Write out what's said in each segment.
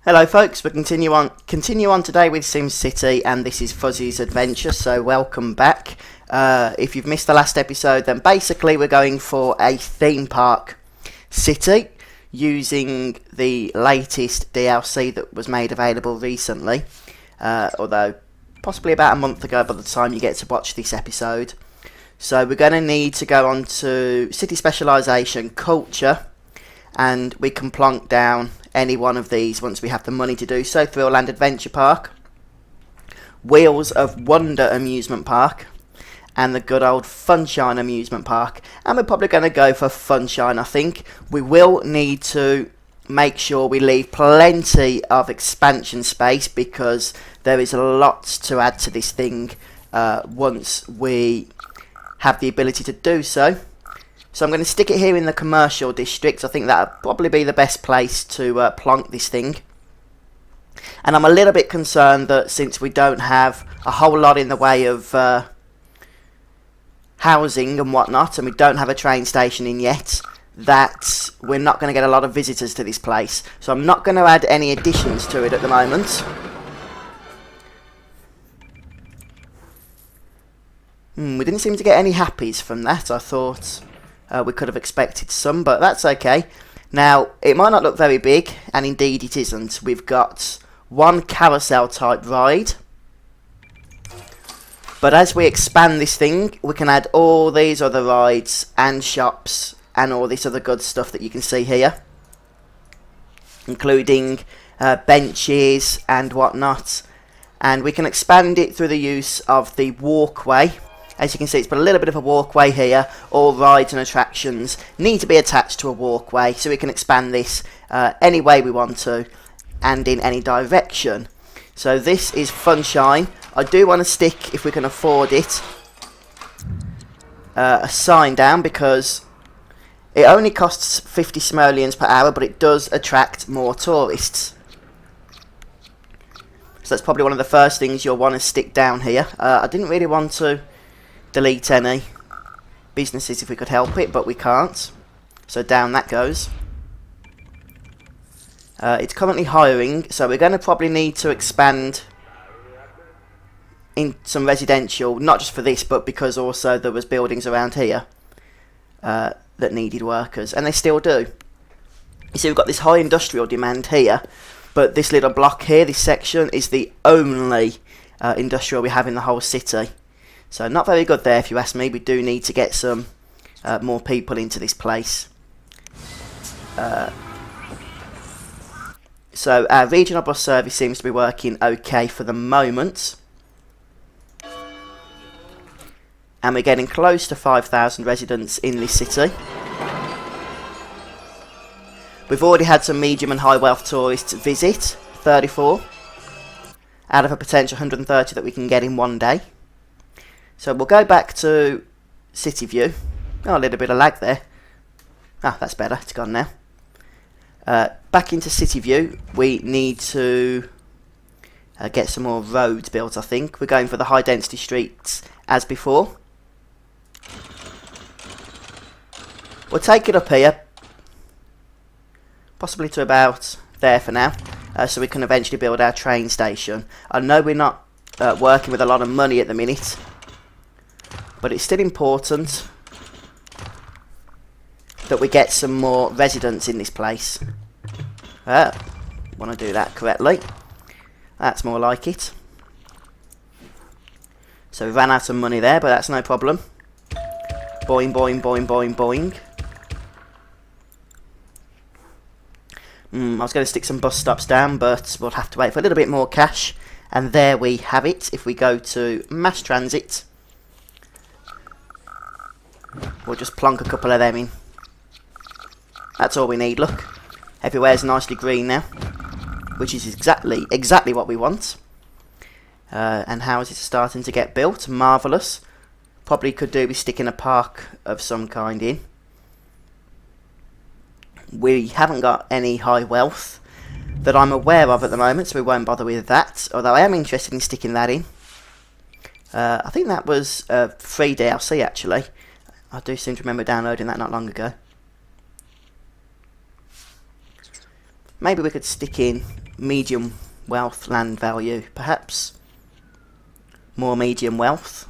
Hello folks, we continue on today with Simcity, and this is Fuzzy's adventure, so welcome back. If you've missed the last episode, then basically we're going for a theme park city using the latest DLC that was made available recently, although possibly about a month ago by the time you get to watch this episode. So we're going to need to go on to city specialisation, culture, and we can plonk down any one of these once we have the money to do so. Thrillland Adventure Park, Wheels of Wonder Amusement Park, and the good old Funshine Amusement Park. And we're probably going to go for Funshine, I think. We will need to make sure we leave plenty of expansion space because there is a lot to add to this thing once we have the ability to do so. So I'm going to stick it here in the commercial district. I think that would probably be the best place to plonk this thing. And I'm a little bit concerned that since we don't have a whole lot in the way of housing and whatnot, and we don't have a train station in yet, that we're not going to get a lot of visitors to this place. So I'm not going to add any additions to it at the moment. We didn't seem to get any happies from that. I thought we could have expected some, but that's okay. Now, it might not look very big, and indeed it isn't. We've got one carousel type ride, but as we expand this thing, we can add all these other rides and shops and all this other good stuff that you can see here, including benches and whatnot. And we can expand it through the use of the walkway. As you can see, it's got a little bit of a walkway here. All rides and attractions need to be attached to a walkway, so we can expand this any way we want to and in any direction. So this is Funshine. I do want to stick, if we can afford it, a sign down because it only costs 50 simoleons per hour, but it does attract more tourists. So that's probably one of the first things you'll want to stick down here. I didn't really want to delete any businesses if we could help it, but we can't, so down that goes. It's currently hiring, so we're going to probably need to expand in some residential, not just for this, but because also there was buildings around here that needed workers, and they still do. You see, we've got this high industrial demand here, but this little block here, this section, is the only industrial we have in the whole city. So not very good there, if you ask me. We do need to get some more people into this place. So our regional bus service seems to be working okay for the moment. And we're getting close to 5,000 residents in this city. We've already had some medium and high wealth tourists visit, 34, out of a potential 130 that we can get in one day. So we'll go back to City View. Oh, a little bit of lag there. Ah, that's better. It's gone now. Back into City View. We need to get some more roads built, I think. We're going for the high density streets as before. We'll take it up here. Possibly to about there for now. So we can eventually build our train station. I know we're not working with a lot of money at the minute, but it's still important that we get some more residents in this place. Want to do that correctly. That's more like it. So we ran out of money there, but that's no problem. Boing, boing, boing, boing, boing. I was going to stick some bus stops down, but we'll have to wait for a little bit more cash. And there we have it. If we go to mass transit, we'll just plonk a couple of them in. That's all we need, look. Everywhere's nicely green now, which is exactly what we want. And houses are starting to get built. Marvellous. Probably could do with sticking a park of some kind in. We haven't got any high wealth that I'm aware of at the moment, so we won't bother with that. Although I am interested in sticking that in. I think that was free DLC actually. I do seem to remember downloading that not long ago. Maybe we could stick in medium wealth land value, perhaps. More medium wealth.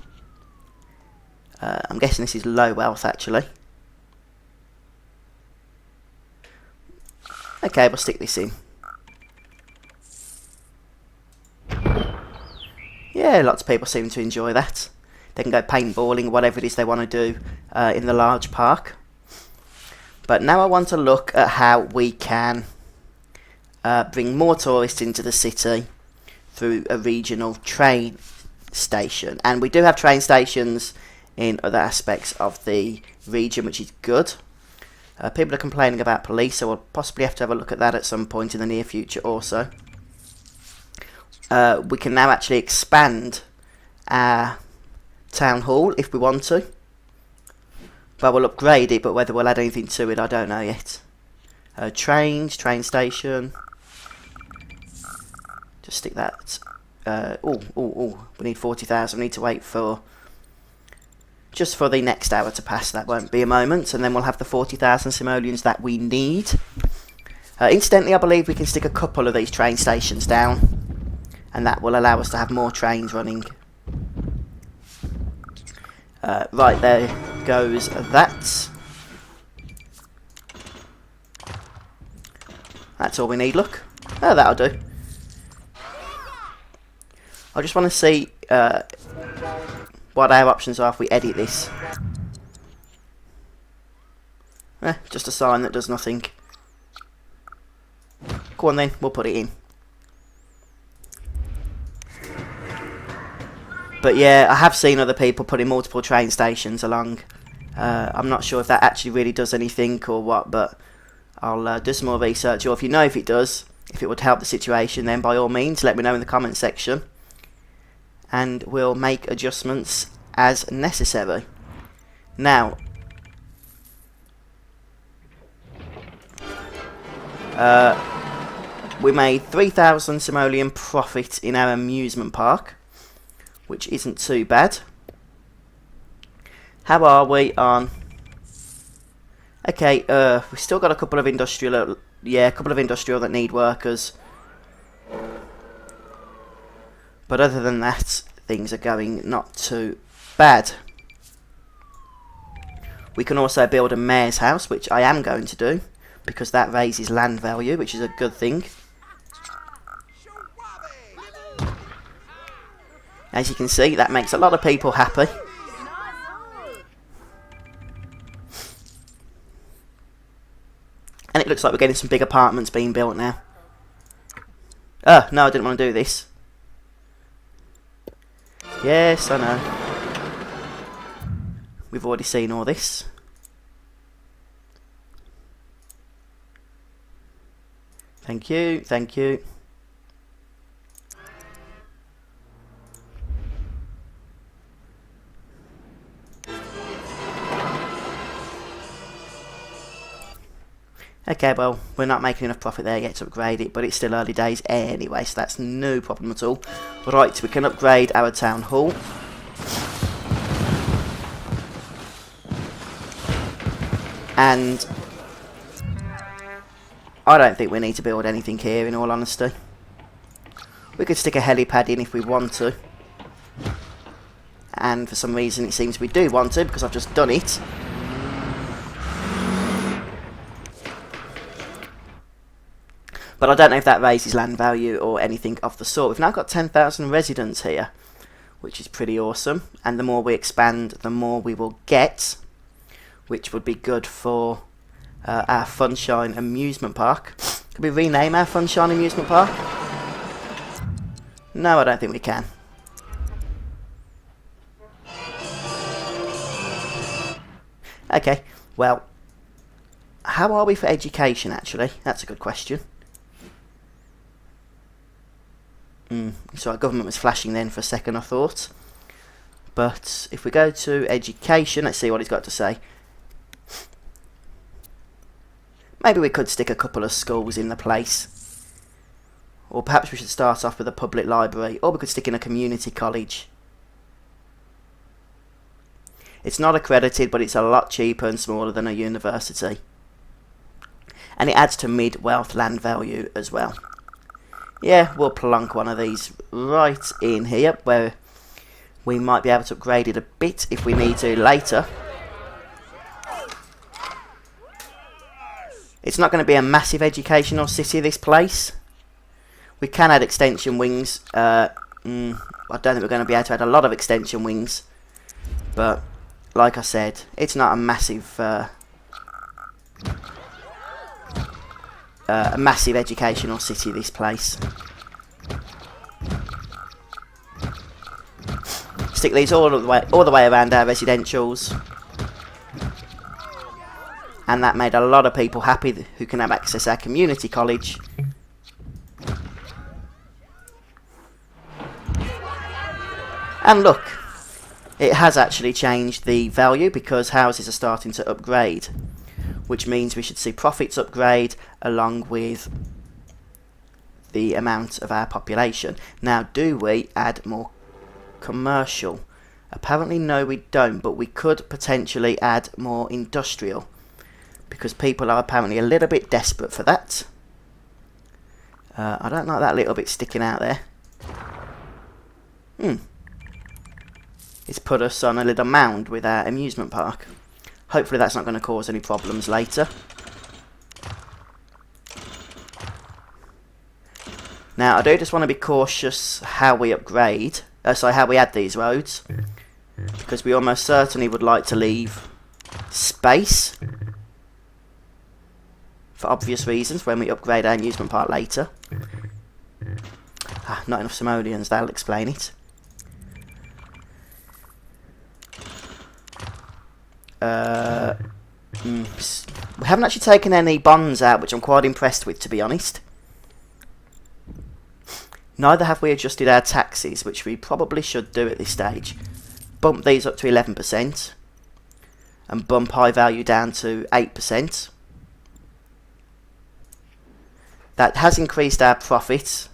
I'm guessing this is low wealth actually. Okay, we'll stick this in. Yeah, lots of people seem to enjoy that. They can go paintballing, whatever it is they want to do in the large park. But now I want to look at how we can bring more tourists into the city through a regional train station. And we do have train stations in other aspects of the region, which is good. People are complaining about police, so we'll possibly have to have a look at that at some point in the near future also. We can now actually expand our town hall if we want to. Well, we'll upgrade it, but whether we'll add anything to it, I don't know yet. Trains, train station. Just stick that. We need 40,000. We need to wait for just for the next hour to pass. That won't be a moment, and then we'll have the 40,000 simoleons that we need. Incidentally, I believe we can stick a couple of these train stations down, and that will allow us to have more trains running. Right, there goes that. That's all we need, look. Oh, that'll do. I just want to see what our options are if we edit this. Just a sign that does nothing. Go on then, we'll put it in. But yeah, I have seen other people putting multiple train stations along. I'm not sure if that actually really does anything or what, but I'll do some more research. Or if you know if it does, if it would help the situation, then by all means let me know in the comment section. And we'll make adjustments as necessary. Now, we made 3,000 simoleon profit in our amusement park, which isn't too bad. How are we on? Okay, we've still got a couple of industrial, a couple of industrial that need workers. But other than that, things are going not too bad. We can also build a mayor's house, which I am going to do, because that raises land value, which is a good thing. As you can see, that makes a lot of people happy. And it looks like we're getting some big apartments being built now. Oh, no, I didn't want to do this. Yes, I know. We've already seen all this. Thank you, thank you. Okay, well, we're not making enough profit there yet to upgrade it, but it's still early days anyway, so that's no problem at all. Right, we can upgrade our town hall. And I don't think we need to build anything here, in all honesty. We could stick a helipad in if we want to. And for some reason it seems we do want to, because I've just done it. But I don't know if that raises land value or anything of the sort. We've now got 10,000 residents here, which is pretty awesome. And the more we expand, the more we will get, which would be good for our Funshine Amusement Park. Can we rename our Funshine Amusement Park? No, I don't think we can. Okay, well, how are we for education, actually? That's a good question. So our government was flashing then for a second, I thought. But if we go to education, let's see what he's got to say. Maybe we could stick a couple of schools in the place. Or perhaps we should start off with a public library. Or we could stick in a community college. It's not accredited, but it's a lot cheaper and smaller than a university. And it adds to mid-wealth land value as well. Yeah, we'll plonk one of these right in here, where we might be able to upgrade it a bit if we need to later. It's not going to be a massive educational city, this place. We can add extension wings. I don't think we're going to be able to add a lot of extension wings. But, like I said, it's not a massive educational city, this place. Stick these all the way around our residentials. And that made a lot of people happy who can have access to our community college. And look, it has actually changed the value because houses are starting to upgrade, which means we should see profits upgrade along with the amount of our population. Now, do we add more commercial? Apparently no, we don't, but we could potentially add more industrial, because people are apparently a little bit desperate for that. I don't like that little bit sticking out there. It's put us on a little mound with our amusement park. Hopefully that's not going to cause any problems later. Now I do just want to be cautious how we upgrade, how we add these roads, because we almost certainly would like to leave space for obvious reasons when we upgrade our amusement park later. Not enough simoleons, that'll explain it. We haven't actually taken any bonds out, which I'm quite impressed with, to be honest. Neither have we adjusted our taxes, which we probably should do at this stage. Bump these up to 11% and bump high value down to 8%. That has increased our profit.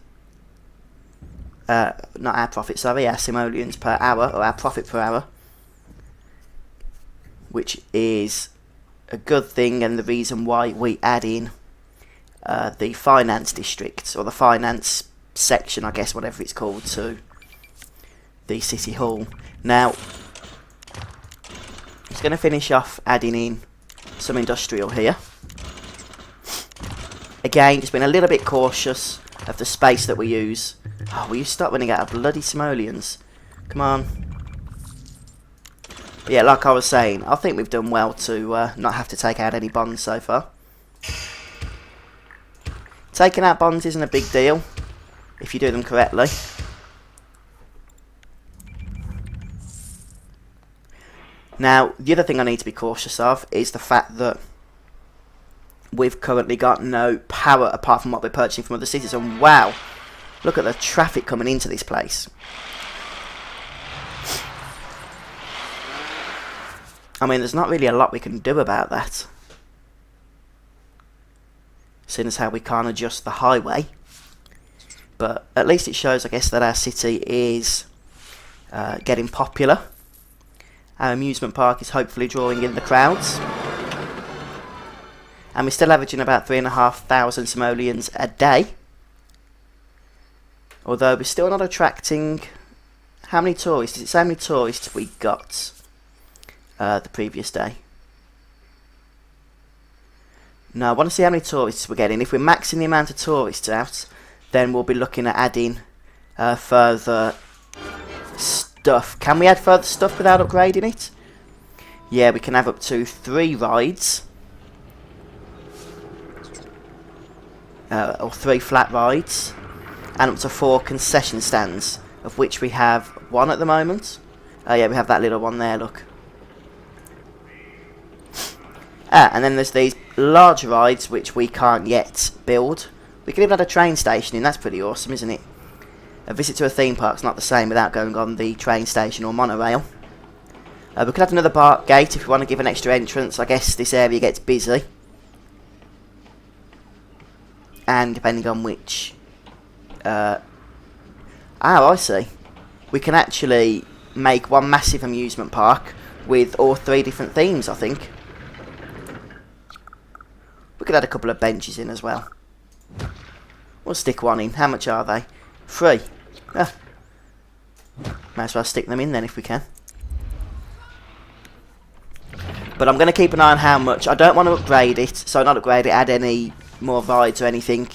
Not our profit, sorry, our simoleons per hour, or our profit per hour, which is a good thing, and the reason why we add in the finance district, or the finance section, I guess, whatever it's called, to the city hall. Now, I'm just going to finish off adding in some industrial here. Again, just being a little bit cautious of the space that we use. Oh, will you stop running out of bloody simoleons? Come on. But yeah, like I was saying, I think we've done well to not have to take out any bonds so far. Taking out bonds isn't a big deal if you do them correctly. Now, the other thing I need to be cautious of is the fact that we've currently got no power apart from what we're purchasing from other cities. And wow, look at the traffic coming into this place. I mean, there's not really a lot we can do about that, seeing as how we can't adjust the highway. But at least it shows, I guess, that our city is getting popular. Our amusement park is hopefully drawing in the crowds. And we're still averaging about 3,500 simoleons a day. Although we're still not attracting... How many tourists? Does it say how many tourists we got the previous day? No, I want to see how many tourists we're getting. If we're maxing the amount of tourists out, then we'll be looking at adding further stuff. Can we add further stuff without upgrading it? Yeah, we can have up to 3 rides. Or 3 flat rides. And up to 4 concession stands, of which we have 1 at the moment. Yeah, we have that little one there, look. And then there's these large rides which we can't yet build. We can even add a train station in, that's pretty awesome, isn't it? A visit to a theme park's not the same without going on the train station or monorail. We could add another BART gate if we want to give an extra entrance. I guess this area gets busy. And depending on which... I see. We can actually make one massive amusement park with all 3 different themes, I think. We could add a couple of benches in as well. We'll stick one in. How much are they? 3. Ah. Might as well stick them in then if we can. But I'm going to keep an eye on how much. I don't want to upgrade it, so not upgrade it, add any more rides or anything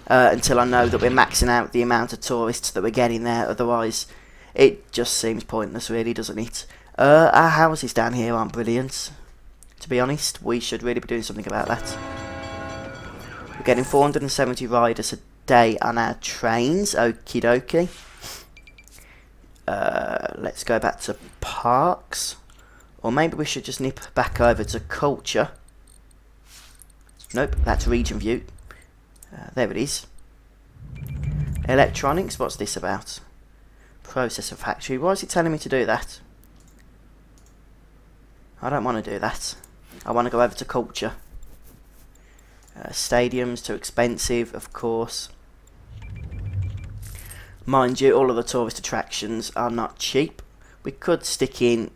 until I know that we're maxing out the amount of tourists that we're getting there. Otherwise, it just seems pointless really, doesn't it? Our houses down here aren't brilliant. To be honest, we should really be doing something about that. We're getting 470 riders a day on our trains. Okie dokie. Let's go back to parks. Or maybe we should just nip back over to culture. Nope, that's region view. There it is. Electronics, what's this about? Processor factory, why is it telling me to do that? I don't want to do that. I want to go over to culture. Stadiums, too expensive, of course. Mind you, all of the tourist attractions are not cheap. We could stick in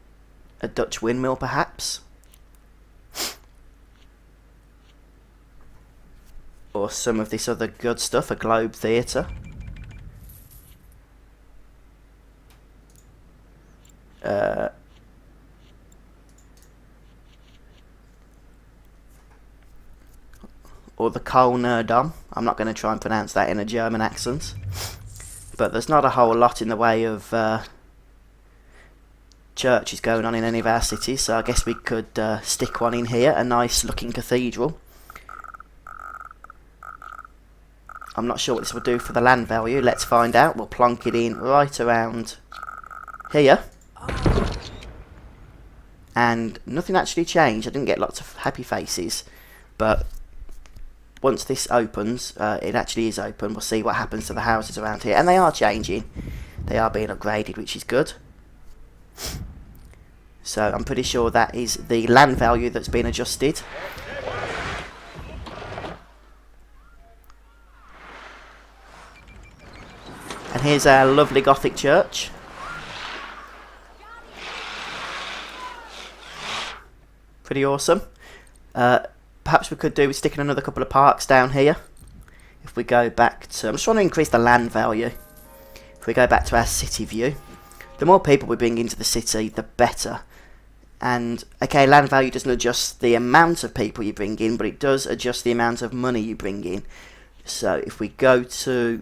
a Dutch windmill, perhaps. Or some of this other good stuff, a Globe Theatre. Or the Kölner Dom. I'm not going to try and pronounce that in a German accent. But there's not a whole lot in the way of churches going on in any of our cities, so I guess we could stick one in here, a nice looking cathedral. I'm not sure what this will do for the land value. Let's find out. We'll plonk it in right around here. And nothing actually changed. I didn't get lots of happy faces. But once this opens, it actually is open. We'll see what happens to the houses around here. And they are changing. They are being upgraded, which is good. So I'm pretty sure that is the land value that's been adjusted. And here's our lovely Gothic church. Pretty awesome. Perhaps we could do with sticking another couple of parks down here. If we go back to... I'm just trying to increase the land value. If we go back to our city view. The more people we bring into the city, the better. And, okay, land value doesn't adjust the amount of people you bring in, but it does adjust the amount of money you bring in. So, if we go to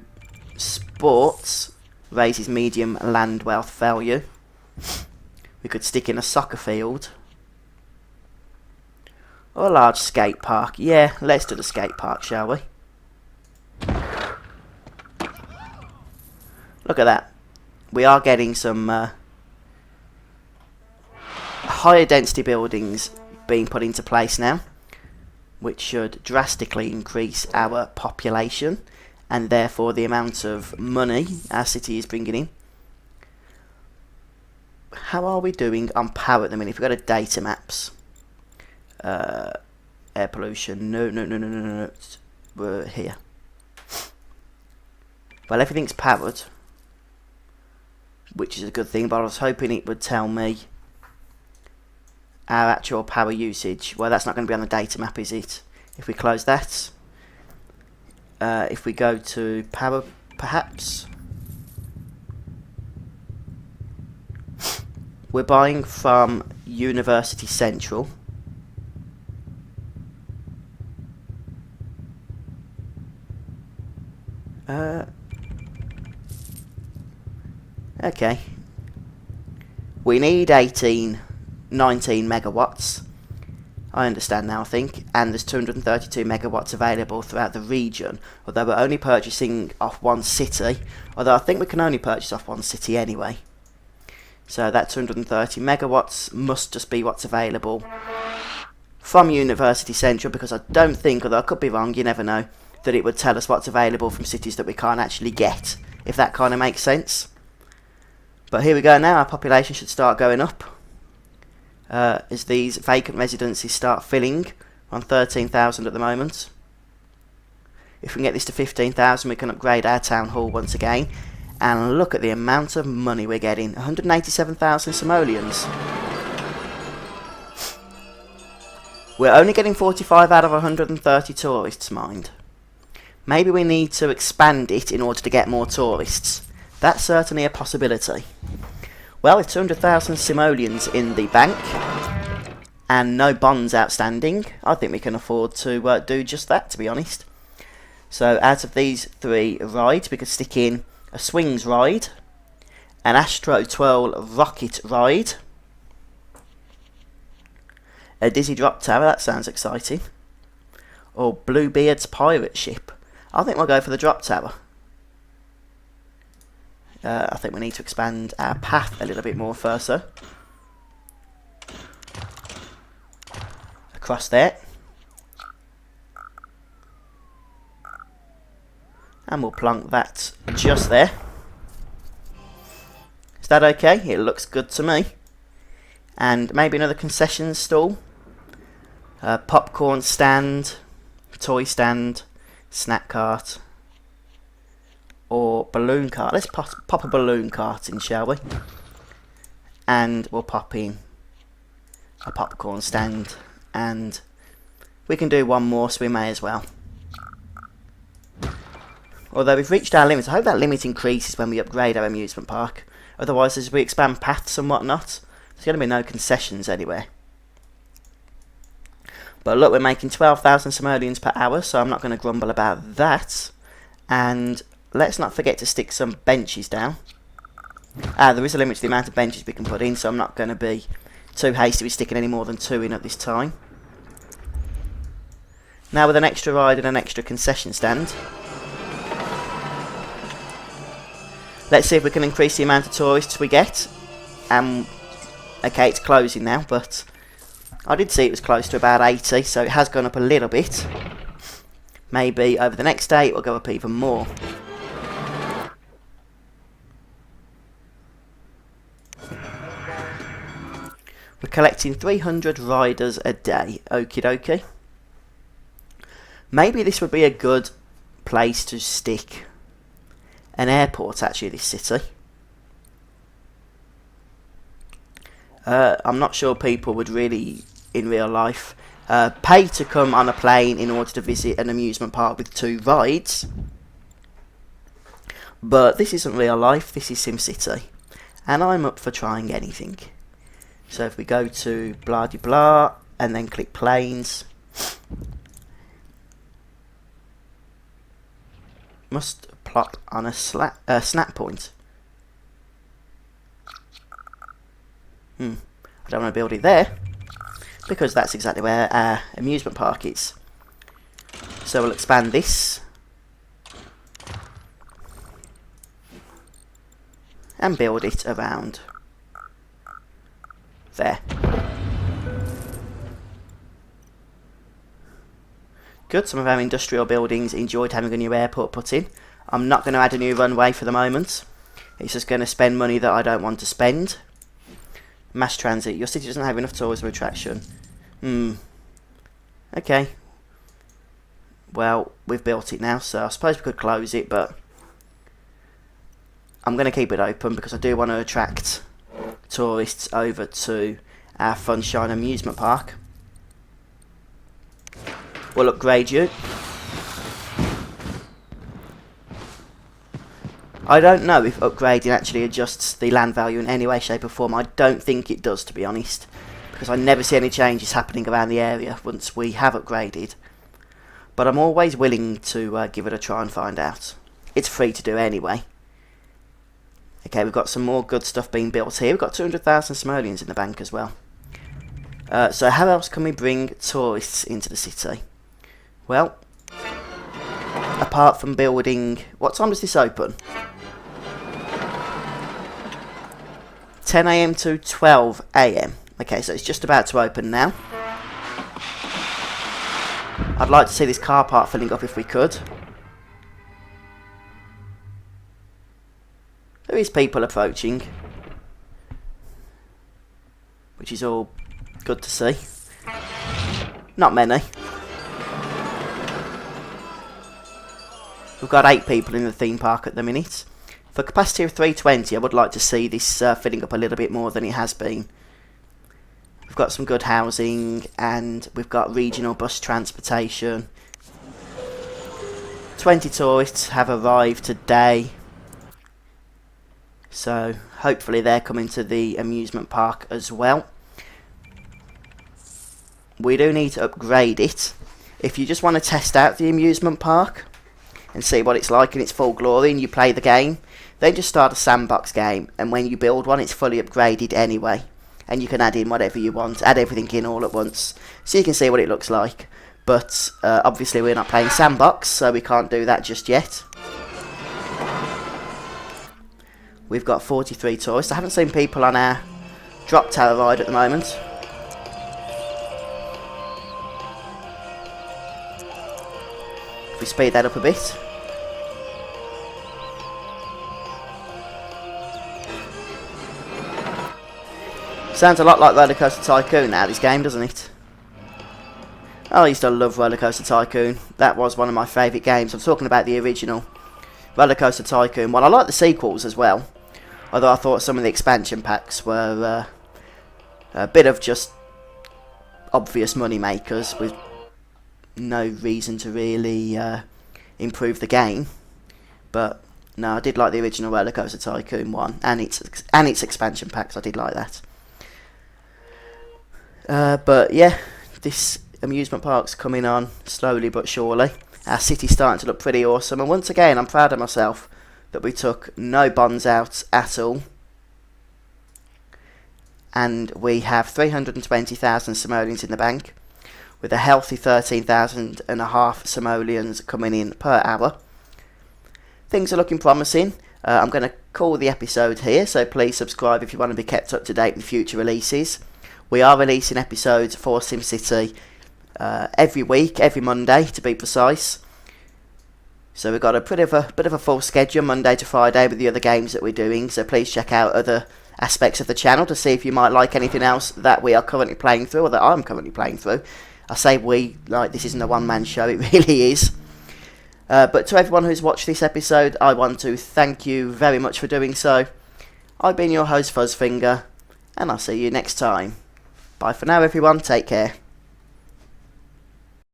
sports, raises medium land wealth value. We could stick in a soccer field. Or a large skate park. Yeah, let's do the skate park, shall we? Look at that. We are getting some higher density buildings being put into place now, which should drastically increase our population and therefore the amount of money our city is bringing in. How are we doing on power at the minute? If we go to data maps, air pollution, no, we're here. Well, everything's powered, which is a good thing, but I was hoping it would tell me our actual power usage. Well, that's not going to be on the data map, is it? If we close that, if we go to power, perhaps, we're buying from University Central. Okay. We need 19 megawatts. I understand now, I think. And there's 232 megawatts available throughout the region. Although we're only purchasing off one city. Although I think we can only purchase off one city anyway. So that 230 megawatts must just be what's available from University Central. Because I don't think, although I could be wrong, you never know, that it would tell us what's available from cities that we can't actually get. If that kind of makes sense. But here we go now, our population should start going up. As these vacant residences start filling. We're on 13,000 at the moment. If we can get this to 15,000, we can upgrade our town hall once again. And look at the amount of money we're getting. 187,000 simoleons. We're only getting 45 out of 130 tourists, mind. Maybe we need to expand it in order to get more tourists. That's certainly a possibility. Well, with 200,000 simoleons in the bank and no bonds outstanding, I think we can afford to do just that, to be honest. So out of these 3 rides, we could stick in a Swings ride, an Astro Twirl Rocket ride, a Dizzy Drop Tower, that sounds exciting, or Bluebeard's Pirate Ship. I think we'll go for the Drop Tower. I think we need to expand our path a little bit more first, though. Across there. And we'll plonk that just there. Is that okay? It looks good to me. And maybe another concession stall. Popcorn stand, toy stand, snack cart, or balloon cart. Let's pop a balloon cart in, shall we? And we'll pop in a popcorn stand, and we can do one more, so we may as well. Although we've reached our limit, I hope that limit increases when we upgrade our amusement park. Otherwise, as we expand paths and whatnot, there's going to be no concessions anywhere. But look, we're making 12,000 simoleons per hour, so I'm not going to grumble about that. And let's not forget to stick some benches down. There is a limit to the amount of benches we can put in, so I'm not going to be too hasty with sticking any more than 2 in at this time. Now with an extra ride and an extra concession stand, let's see if we can increase the amount of tourists we get. Okay, it's closing now, but I did see it was close to about 80, so it has gone up a little bit. Maybe over the next day it will go up even more. We're collecting 300 riders a day. Okie dokie. Maybe this would be a good place to stick an airport, actually, this city. I'm not sure people would really, in real life, pay to come on a plane in order to visit an amusement park with 2 rides. But this isn't real life, this is Simcity. And I'm up for trying anything. So if we go to blah de blah and then click planes, must plot on a snap point. I don't want to build it there, because that's exactly where our amusement park is. So we'll expand this and build it around there. Good, some of our industrial buildings enjoyed having a new airport put in. I'm not going to add a new runway for the moment. It's just going to spend money that I don't want to spend. Mass transit. Your city doesn't have enough tourism attraction. Okay. Well, we've built it now, so I suppose we could close it, but I'm going to keep it open because I do want to attract tourists over to our Funshine amusement park. We'll upgrade you. I don't know if upgrading actually adjusts the land value in any way, shape or form. I don't think it does, to be honest, because I never see any changes happening around the area once we have upgraded. But I'm always willing to give it a try and find out. It's free to do anyway. Okay, we've got some more good stuff being built here. We've got 200,000 simoleons in the bank as well. So how else can we bring tourists into the city? Well, apart from building... What time does this open? 10 AM to 12 AM. Okay, so it's just about to open now. I'd like to see this car park filling up if we could. There is people approaching, which is all good to see. Not many. We've got 8 people in the theme park at the minute. For a capacity of 320, I would like to see this filling up a little bit more than it has been. We've got some good housing, and we've got regional bus transportation. 20 tourists have arrived today. So hopefully they're coming to the amusement park as well. We do need to upgrade it. If you just want to test out the amusement park and see what it's like in its full glory and you play the game, then just start a sandbox game, and when you build one it's fully upgraded anyway, and you can add in whatever you want, add everything in all at once, so you can see what it looks like. But obviously we're not playing sandbox, so we can't do that just yet. We've got 43 tourists. I haven't seen people on our drop tower ride at the moment. If we speed that up a bit. Sounds a lot like Roller Coaster Tycoon now, this game, doesn't it? Oh, I used to love Roller Coaster Tycoon. That was one of my favourite games. I'm talking about the original Roller Coaster Tycoon. Well, I like the sequels as well, although I thought some of the expansion packs were a bit of just obvious money makers with no reason to really improve the game. But no, I did like the original Roller Coaster Tycoon 1 and its expansion packs. I did like that. But yeah, this amusement park's coming on slowly but surely. Our city's starting to look pretty awesome, and once again I'm proud of myself that we took no bonds out at all, and we have 320,000 simoleons in the bank, with a healthy 13,500 simoleons coming in per hour. Things are looking promising. I'm going to call the episode here, so please subscribe if you want to be kept up to date with future releases. We are releasing episodes for SimCity every week, every Monday to be precise. So we've got a bit of a full schedule Monday to Friday with the other games that we're doing. So please check out other aspects of the channel to see if you might like anything else that we are currently playing through, or that I'm currently playing through. I say we, like this isn't a one-man show, it really is. But to everyone who's watched this episode, I want to thank you very much for doing so. I've been your host Fuzzfinger, and I'll see you next time. Bye for now everyone, take care.